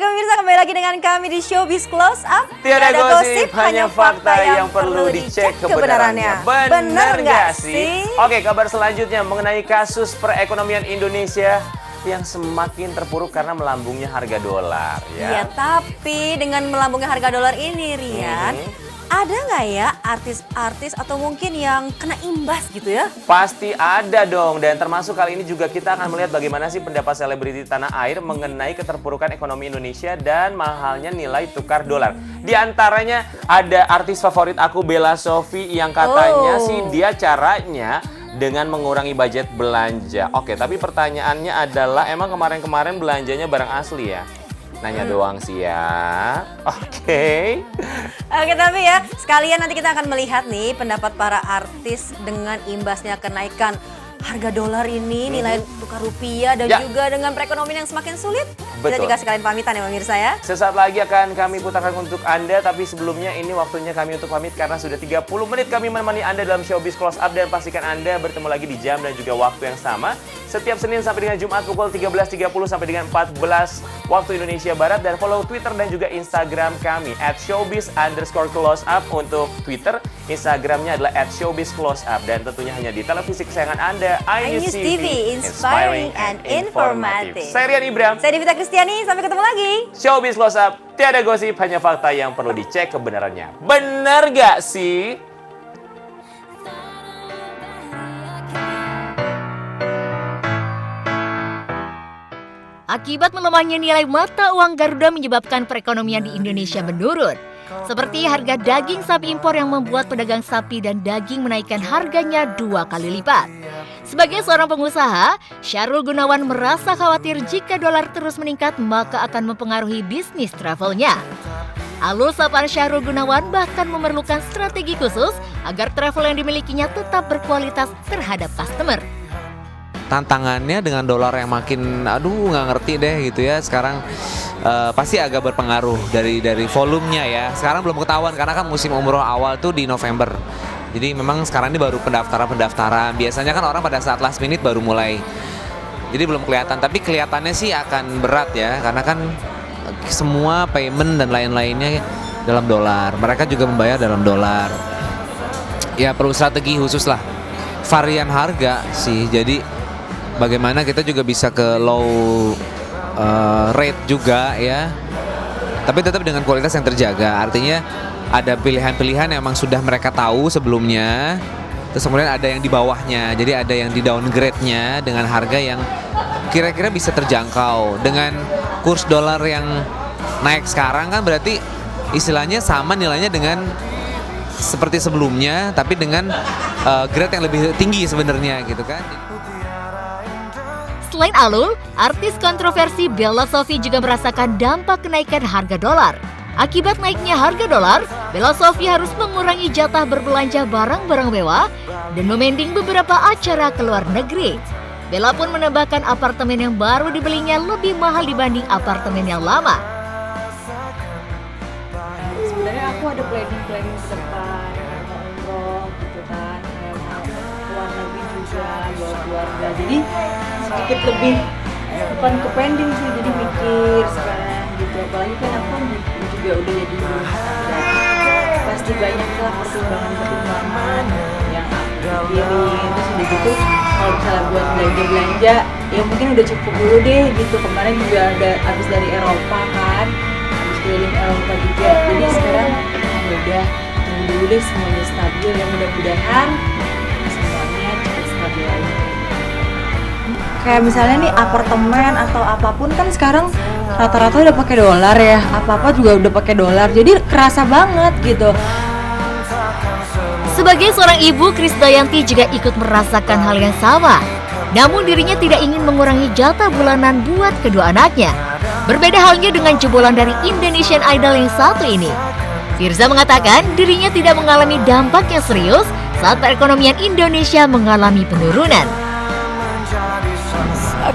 Oke pemirsa, kembali lagi dengan kami di Showbiz Close Up. Tiada gosip, hanya fakta yang perlu dicek kebenarannya. Benar nggak sih? Oke, kabar selanjutnya mengenai kasus perekonomian Indonesia yang semakin terpuruk karena melambungnya harga dolar. Ya, tapi dengan melambungnya harga dolar ini, Rian, ada nggak ya artis-artis atau mungkin yang kena imbas gitu ya? Pasti ada dong, dan termasuk kali ini juga kita akan melihat bagaimana sih pendapat selebriti tanah air mengenai keterpurukan ekonomi Indonesia dan mahalnya nilai tukar dolar. Di antaranya ada artis favorit aku, Bella Sofie, yang katanya sih dia caranya dengan mengurangi budget belanja. Oke, tapi pertanyaannya adalah emang kemarin-kemarin belanjanya barang asli ya? Nanya doang sih ya. Oke, tapi ya sekalian nanti kita akan melihat nih pendapat para artis dengan imbasnya kenaikan harga dolar ini, nilai tukar rupiah dan juga dengan perekonomian yang semakin sulit. Kita juga sekalian pamitan ya pemirsa ya. Sesaat lagi akan kami putarkan untuk Anda, tapi sebelumnya ini waktunya kami untuk pamit karena sudah 30 menit kami menemani Anda dalam Showbiz Close Up, dan pastikan Anda bertemu lagi di jam dan juga waktu yang sama setiap Senin sampai dengan Jumat pukul 13.30 sampai dengan 14 waktu Indonesia Barat, dan follow Twitter dan juga Instagram kami @showbiz_closeup untuk Twitter, Instagramnya adalah @showbizcloseup, dan tentunya hanya di televisi kesayangan Anda, iNews TV, inspiring and informative. Saya Rian Ibram. Saya Devita Kristiani, sampai ketemu lagi. Showbiz Close Up, tiada gosip, hanya fakta yang perlu dicek kebenarannya. Benar gak sih? Akibat melemahnya nilai mata uang Garuda menyebabkan perekonomian di Indonesia menurun. Seperti harga daging sapi impor yang membuat pedagang sapi dan daging menaikkan harganya 2 kali lipat. Sebagai seorang pengusaha, Syahrul Gunawan merasa khawatir jika dolar terus meningkat maka akan mempengaruhi bisnis travelnya. Alur sapaan Syahrul Gunawan bahkan memerlukan strategi khusus agar travel yang dimilikinya tetap berkualitas terhadap customer. Tantangannya dengan dolar yang makin, nggak ngerti deh gitu ya sekarang, pasti agak berpengaruh dari volumenya ya. Sekarang belum ketahuan karena kan musim umroh awal tuh di November. Jadi memang sekarang ini baru pendaftaran. Biasanya kan orang pada saat last minute baru mulai. Jadi belum kelihatan, tapi kelihatannya sih akan berat ya karena kan semua payment dan lain-lainnya dalam dolar. Mereka juga membayar dalam dolar. Ya perlu strategi khusus lah. Varian harga sih. Jadi bagaimana kita juga bisa ke low rate juga ya, tapi tetap dengan kualitas yang terjaga. Artinya ada pilihan-pilihan yang memang sudah mereka tahu sebelumnya, terus kemudian ada yang di bawahnya, jadi ada yang di downgrade-nya dengan harga yang kira-kira bisa terjangkau. Dengan kurs dolar yang naik sekarang kan berarti istilahnya sama nilainya dengan seperti sebelumnya, tapi dengan grade yang lebih tinggi sebenarnya gitu kan. Selain Alul, artis kontroversi Bella Sofie juga merasakan dampak kenaikan harga dolar. Akibat naiknya harga dolar, Bella Sofie harus mengurangi jatah berbelanja barang-barang mewah dan memending beberapa acara ke luar negeri. Bella pun menambahkan apartemen yang baru dibelinya lebih mahal dibanding apartemen yang lama. Sebenarnya aku ada planning ke depan, umroh gitu kan, keluar negeri juga, bawa keluarga. Jadi sedikit lebih bukan ke pending sih, jadi mikir sekarang gitu. Apalagi kan aku juga udah jadi ibu rumah tangga, pasti banyak lah pertimbangan yang aku pikirin. Terus udah gitu kalau misalnya buat belanja ya mungkin udah cukup dulu deh gitu. Kemarin juga ada habis dari Eropa kan, habis keliling Eropa juga, jadi sekarang ya udah tunggu dulu deh semuanya stabil, ya mudah-mudahan semuanya cepat stabil lagi. Kayak misalnya nih apartemen atau apapun kan sekarang rata-rata udah pakai dolar ya, apa-apa juga udah pakai dolar, jadi kerasa banget gitu. Sebagai seorang ibu, Krisdayanti juga ikut merasakan hal yang sama. Namun dirinya tidak ingin mengurangi jatah bulanan buat kedua anaknya. Berbeda halnya dengan jebolan dari Indonesian Idol yang satu ini. Firza mengatakan dirinya tidak mengalami dampak yang serius saat perekonomian Indonesia mengalami penurunan.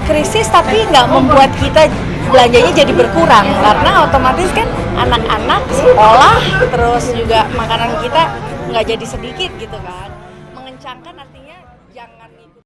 Krisis tapi nggak membuat kita belanjanya jadi berkurang, karena otomatis kan anak-anak sekolah, terus juga makanan kita nggak jadi sedikit gitu kan, mengencangkan.